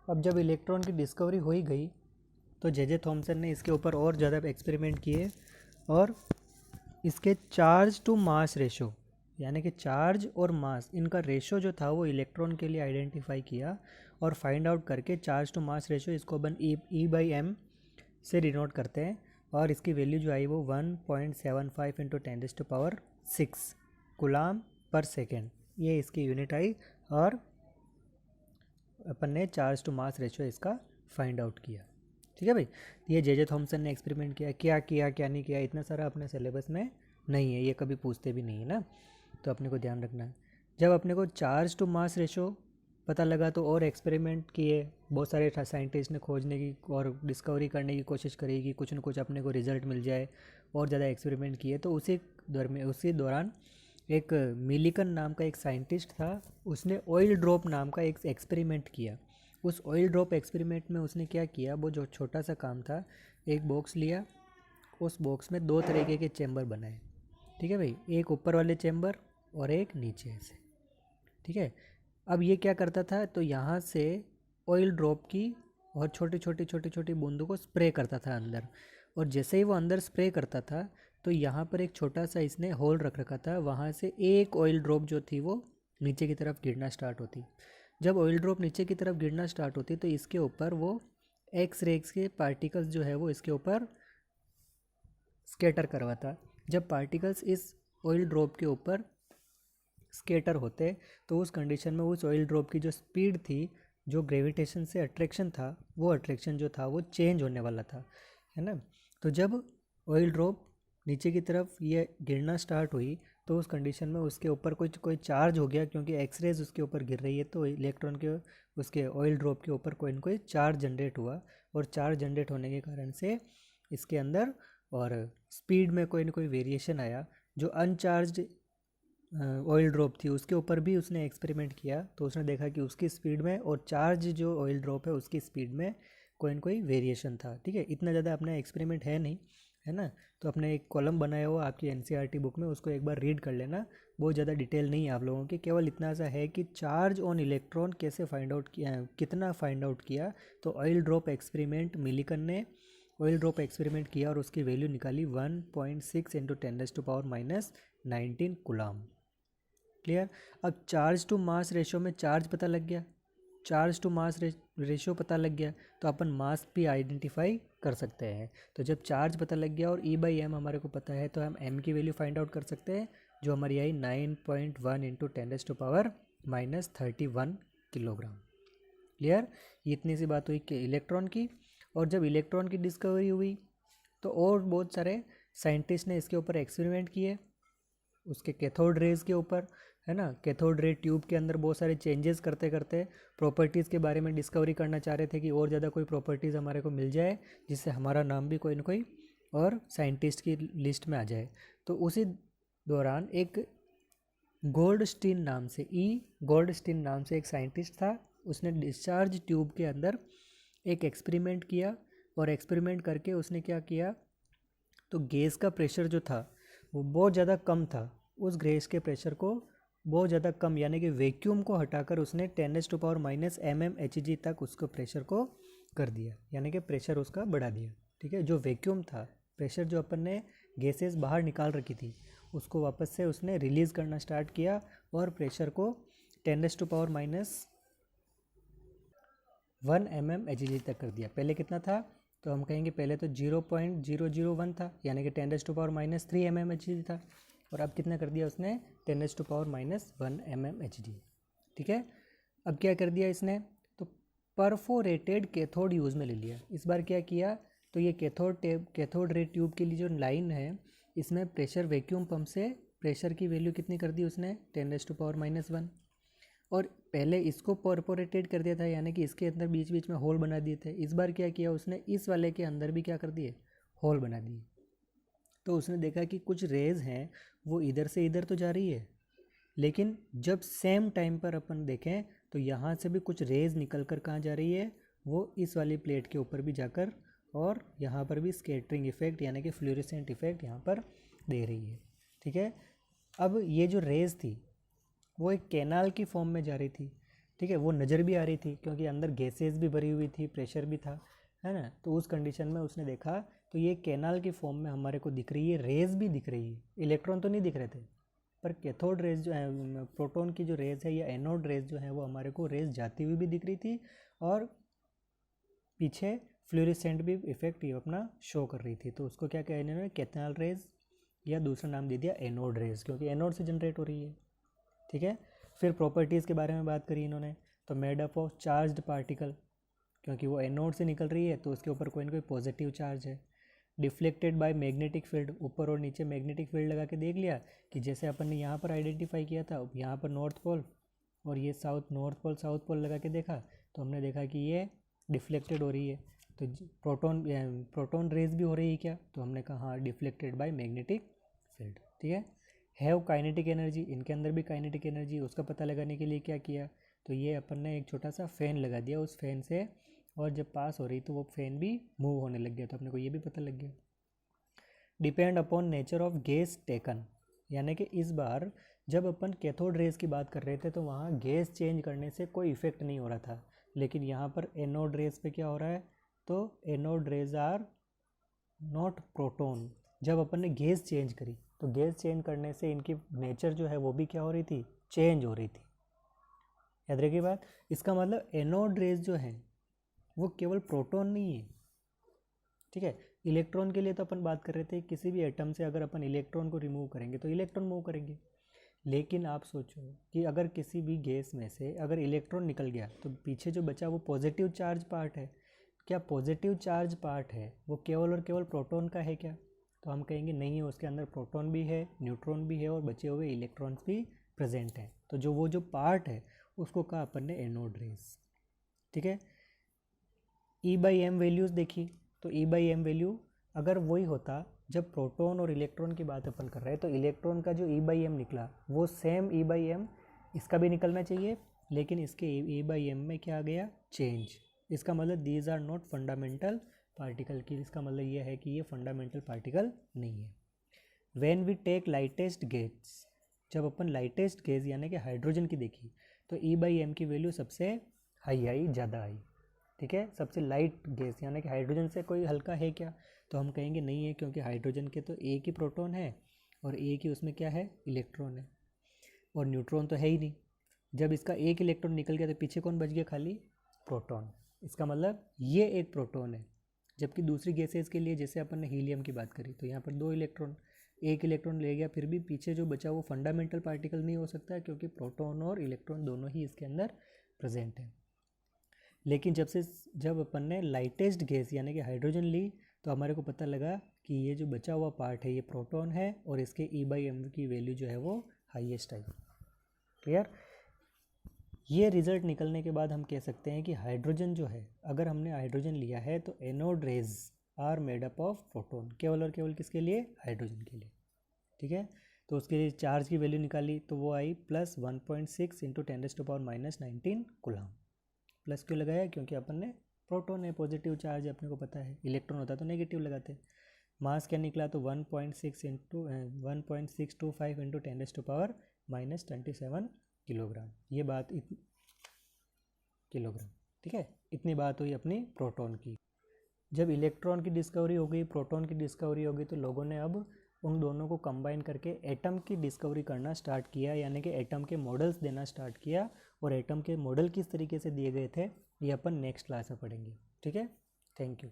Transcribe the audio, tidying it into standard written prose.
अब जब इलेक्ट्रॉन की डिस्कवरी हो ही गई तो जे थॉमसन ने इसके ऊपर और ज़्यादा एक्सपेरिमेंट किए और इसके चार्ज टू मास रेशो यानी कि चार्ज और मास इनका रेशो जो था वो इलेक्ट्रॉन के लिए आइडेंटिफाई किया और फाइंड आउट करके चार्ज टू मास रेशो इसको अपन E/m से डिनोट करते हैं और इसकी वैल्यू जो आई वो 1.75 इंटू 10⁻6 कूलाम पर सेकेंड, ये इसकी यूनिट आई और अपन ने चार्ज टू मास रेशो इसका फाइंड आउट किया। ठीक है भाई, ये जे थॉमसन ने एक्सपेरिमेंट किया, क्या किया क्या नहीं किया इतना सारा अपने सिलेबस में नहीं है, ये कभी पूछते भी नहीं है ना, तो अपने को ध्यान रखना है। जब अपने को चार्ज टू मास रेशो पता लगा तो और एक्सपेरिमेंट किए, बहुत सारे साइंटिस्ट ने खोजने की और डिस्कवरी करने की कोशिश करी कि कुछ न कुछ अपने को रिजल्ट मिल जाए, और ज़्यादा एक्सपेरिमेंट किए। तो उसी दौरान एक मिलिकन नाम का एक साइंटिस्ट था, उसने ऑयल ड्रॉप नाम का एक एक्सपेरिमेंट किया। उस ऑयल ड्रॉप एक्सपेरिमेंट में उसने क्या किया, वो जो छोटा सा काम था, एक बॉक्स लिया, उस बॉक्स में दो तरीके के चैम्बर बनाए। ठीक है भाई, एक ऊपर वाले चैम्बर और एक नीचे से। ठीक है, अब ये क्या करता था, तो यहाँ से ऑयल ड्रॉप की और छोटी छोटी बूंदों को स्प्रे करता था अंदर, और जैसे ही वो अंदर स्प्रे करता था तो यहाँ पर एक छोटा सा इसने होल रख रखा था, वहाँ से एक ऑयल ड्रॉप जो थी वो नीचे की तरफ गिरना स्टार्ट होती। जब ऑयल ड्रॉप नीचे की तरफ गिरना स्टार्ट होती तो इसके ऊपर वो एक्स रेज के पार्टिकल्स जो है वो इसके ऊपर स्केटर करवाता। जब पार्टिकल्स इस ऑयल ड्रॉप के ऊपर स्केटर होते तो उस कंडीशन में उस ऑयल ड्रॉप की जो स्पीड थी, जो ग्रेविटेशन से अट्रैक्शन था, वो अट्रैक्शन जो था वो चेंज होने वाला था, है ना। तो जब ऑयल ड्रॉप नीचे की तरफ ये गिरना स्टार्ट हुई तो उस कंडीशन में उसके ऊपर कोई चार्ज हो गया, क्योंकि एक्सरेज उसके ऊपर गिर रही है तो इलेक्ट्रॉन के उसके ऑयल ड्रॉप के ऊपर कोई ना कोई चार्ज जनरेट हुआ, और चार्ज जनरेट होने के कारण से इसके अंदर और स्पीड में कोई ना कोई वेरिएशन आया। जो अनचार्ज ऑयल ड्रॉप थी उसके ऊपर भी उसने एक्सपेरिमेंट किया, तो उसने देखा कि उसकी स्पीड में और चार्ज जो ऑयल ड्रॉप है उसकी स्पीड में कोई न कोई वेरिएशन था। ठीक है, इतना ज़्यादा अपना एक्सपेरिमेंट है नहीं, है ना। तो अपने एक कॉलम बनाया हुआ आपकी एनसीईआरटी बुक में, उसको एक बार रीड कर लेना, बहुत ज़्यादा डिटेल नहीं है आप लोगों की, केवल इतना सा है कि चार्ज ऑन इलेक्ट्रॉन कैसे फाइंड आउट किया, कितना फाइंड आउट किया। तो ऑयल ड्रॉप एक्सपेरिमेंट, मिलिकन ने ऑयल ड्रॉप एक्सपेरिमेंट किया और उसकी वैल्यू निकाली 1.6 इंटू 10⁻⁻19 कूलाम। क्लियर। अब चार्ज टू मास रेशो में चार्ज पता लग गया, चार्ज टू मास रेशो पता लग गया, तो अपन मास भी आइडेंटिफाई कर सकते हैं। तो जब चार्ज पता लग गया और E/m हमारे को पता है तो हम m की वैल्यू फाइंड आउट कर सकते हैं, जो हमारी आई 9.1 इंटू 10⁻⁻31 किलोग्राम। क्लियर। ये इतनी सी बात हुई कि इलेक्ट्रॉन की। और जब इलेक्ट्रॉन की डिस्कवरी हुई तो और बहुत सारे साइंटिस्ट ने इसके ऊपर एक्सपेरिमेंट किए, उसके कैथोड रेज के ऊपर, है ना। कैथोड रे ट्यूब के अंदर बहुत सारे चेंजेस करते करते प्रॉपर्टीज़ के बारे में डिस्कवरी करना चाह रहे थे कि और ज़्यादा कोई प्रॉपर्टीज़ हमारे को मिल जाए जिससे हमारा नाम भी कोई ना कोई और साइंटिस्ट की लिस्ट में आ जाए। तो उसी दौरान एक गोल्डस्टीन नाम से गोल्डस्टीन नाम से एक साइंटिस्ट था, उसने डिस्चार्ज ट्यूब के अंदर एक एक्सपेरिमेंट किया, और एक्सपेरिमेंट करके उसने क्या किया, तो गैस का प्रेशर जो था वो बहुत ज़्यादा कम था, उस गैस के प्रेशर को बहुत ज़्यादा कम यानी कि वैक्यूम को हटाकर उसने 10⁻⁻mmHg तक उसको प्रेशर को कर दिया, यानी कि प्रेशर उसका बढ़ा दिया। ठीक है, जो वैक्यूम था, प्रेशर जो अपन ने गैसेस बाहर निकाल रखी थी उसको वापस से उसने रिलीज़ करना स्टार्ट किया और प्रेशर को 10⁻1 mmHg तक कर दिया। पहले कितना था, तो हम कहेंगे पहले तो 0.001 था, यानी कि 10⁻³ mmHg था, और अब कितना कर दिया उसने 10⁻⁻1 mmHg। ठीक है, अब क्या कर दिया इसने, तो परफोरेटेड कैथोड यूज़ में ले लिया। इस बार क्या किया, तो ये कैथोड रे ट्यूब के लिए जो लाइन है इसमें प्रेशर वैक्यूम पंप से प्रेशर की वैल्यू कितनी कर दी उसने 10⁻⁻1, और पहले इसको परफोरेटेड कर दिया था, यानी कि इसके अंदर बीच बीच में होल बना दिए थे। इस बार क्या किया उसने, इस वाले के अंदर भी क्या कर दिए, होल बना दिए। तो उसने देखा कि कुछ रेज हैं वो इधर से इधर तो जा रही है, लेकिन जब सेम टाइम पर अपन देखें तो यहाँ से भी कुछ रेज निकल कर कहाँ जा रही है, वो इस वाली प्लेट के ऊपर भी जाकर, और यहाँ पर भी स्कैटरिंग इफेक्ट यानी कि फ्लोरेसेंट इफेक्ट यहाँ पर दे रही है। ठीक है, अब ये जो रेज थी वो एक कैनाल की फॉर्म में जा रही थी, ठीक है, वो नज़र भी आ रही थी क्योंकि अंदर गैसेस भी भरी हुई थी, प्रेशर भी था, है ना। तो उस कंडीशन में उसने देखा तो ये कैनाल की फॉर्म में हमारे को दिख रही है, रेज भी दिख रही है, इलेक्ट्रॉन तो नहीं दिख रहे थे, पर कैथोड रेज जो है, प्रोटॉन की जो रेज है या एनोड रेज जो है वो हमारे को रेज जाती हुई भी दिख रही थी और पीछे फ्लोरेसेंट भी इफेक्ट ये अपना शो कर रही थी। तो उसको क्या कहने इन्होंने, कैथोड रेज, या दूसरा नाम दे दिया एनोड रेज, क्योंकि एनोड से जनरेट हो रही है। ठीक है, फिर प्रॉपर्टीज़ के बारे में बात करी इन्होंने, तो made up of charged particle, क्योंकि वो एनोड से निकल रही है तो उसके ऊपर कोई ना कोई पॉजिटिव चार्ज है। डिफ्लेक्टेड बाय मैग्नेटिक फील्ड, ऊपर और नीचे मैग्नेटिक फील्ड लगा के देख लिया कि जैसे अपन ने यहाँ पर आइडेंटिफाई किया था, यहाँ पर नॉर्थ पोल और ये south, north pole south pole लगा के देखा तो हमने देखा कि ये डिफ्लेक्टेड हो रही है। तो प्रोटॉन रेज भी हो रही है क्या, तो हमने कहा हाँ, डिफ्लेक्टेड बाय मैग्नेटिक फील्ड। ठीक है, हैव काइनेटिक एनर्जी, इनके अंदर भी काइनेटिक एनर्जी, उसका पता लगाने के लिए क्या किया, तो ये अपन ने एक छोटा सा फ़ैन लगा दिया उस फैन से, और जब पास हो रही तो वो फैन भी मूव होने लग गया, तो अपने को ये भी पता लग गया। Depend upon nature of gas taken, यानी कि इस बार जब अपन कैथोड रेज की बात कर रहे थे तो वहाँ गैस चेंज करने से कोई इफेक्ट नहीं हो रहा था, लेकिन यहाँ पर एनोड रेज पे क्या हो रहा है, तो anode rays are not proton. जब अपन ने गैस चेंज करी तो गैस चेंज करने से इनकी नेचर जो है वो भी क्या हो रही थी, चेंज हो रही थी। याद रखिए बात, इसका मतलब एनोड रेज जो है वो केवल प्रोटॉन नहीं है। ठीक है, इलेक्ट्रॉन के लिए तो अपन बात कर रहे थे, किसी भी एटम से अगर अपन इलेक्ट्रॉन को रिमूव करेंगे तो इलेक्ट्रॉन मूव करेंगे, लेकिन आप सोचो कि अगर किसी भी गैस में से अगर इलेक्ट्रॉन निकल गया तो पीछे जो बचा वो पॉजिटिव चार्ज पार्ट है, क्या पॉजिटिव चार्ज पार्ट है वो केवल और केवल प्रोटॉन का है क्या, तो हम कहेंगे नहीं है, उसके अंदर प्रोटॉन भी है, न्यूट्रॉन भी है और बचे हुए इलेक्ट्रॉन्स भी प्रेजेंट हैं। तो जो वो जो पार्ट है उसको कहा अपन ने एनोड रेज। ठीक है, E/m वैल्यूज़ देखी, तो E/m वैल्यू अगर वही होता, जब प्रोटॉन और इलेक्ट्रॉन की बात अपन कर रहे हैं तो इलेक्ट्रॉन का जो E/m निकला वो सेम E/m इसका भी निकलना चाहिए, लेकिन इसके E/m में क्या आ गया, चेंज। इसका मतलब these are not fundamental particle की, इसका मतलब ये है कि ये फंडामेंटल पार्टिकल नहीं है। When we take lightest gas, जब अपन लाइटेस्ट गैस यानी कि हाइड्रोजन की देखी तो E/m की वैल्यू सबसे हाई आई, ज़्यादा आई। ठीक है, सबसे लाइट गैस यानी कि हाइड्रोजन से कोई हल्का है क्या, तो हम कहेंगे नहीं है, क्योंकि हाइड्रोजन के तो एक ही प्रोटॉन है और एक ही उसमें क्या है, इलेक्ट्रॉन है, और न्यूट्रॉन तो है ही नहीं। जब इसका एक इलेक्ट्रॉन निकल गया तो पीछे कौन बच गया, खाली प्रोटॉन। इसका मतलब ये एक प्रोटॉन है, जबकि दूसरी गैसेस के लिए जैसे अपन ने हीलियम की बात करी तो यहाँ पर 2 इलेक्ट्रॉन, एक इलेक्ट्रॉन ले गया, फिर भी पीछे जो बचा वो फंडामेंटल पार्टिकल नहीं हो सकता, क्योंकि प्रोटॉन और इलेक्ट्रॉन दोनों ही इसके अंदर प्रेजेंट है। लेकिन जब अपन ने लाइटेस्ट गैस यानी कि हाइड्रोजन ली तो हमारे को पता लगा कि ये जो बचा हुआ पार्ट है ये प्रोटॉन है और इसके E/m की वैल्यू जो है वो हाईएस्ट आई। क्लियर, ये रिजल्ट निकलने के बाद हम कह सकते हैं कि हाइड्रोजन जो है, अगर हमने हाइड्रोजन लिया है तो anode rays are made up of proton, केवल और केवल किसके लिए, हाइड्रोजन के लिए। ठीक है, तो उसके लिए चार्ज की वैल्यू निकाली तो वो आई +1.6 × 10⁻⁻19 कूलम। प्लस क्यों लगाया, क्योंकि अपन ने प्रोटॉन है, पॉजिटिव चार्ज है, अपने को पता है, इलेक्ट्रॉन होता तो नेगेटिव लगाते। मास क्या निकला, तो 1.625 × 10⁻27 किलोग्राम। ये बात किलोग्राम। ठीक है, इतनी बात हुई अपनी प्रोटॉन की। जब इलेक्ट्रॉन की डिस्कवरी हो गई, प्रोटॉन की डिस्कवरी हो गई, तो लोगों ने अब उन दोनों को कंबाइन करके एटम की डिस्कवरी करना स्टार्ट किया, यानी कि एटम के मॉडल्स देना स्टार्ट किया। और एटम के मॉडल किस तरीके से दिए गए थे ये अपन नेक्स्ट क्लास में पढ़ेंगे। ठीक है, थैंक यू।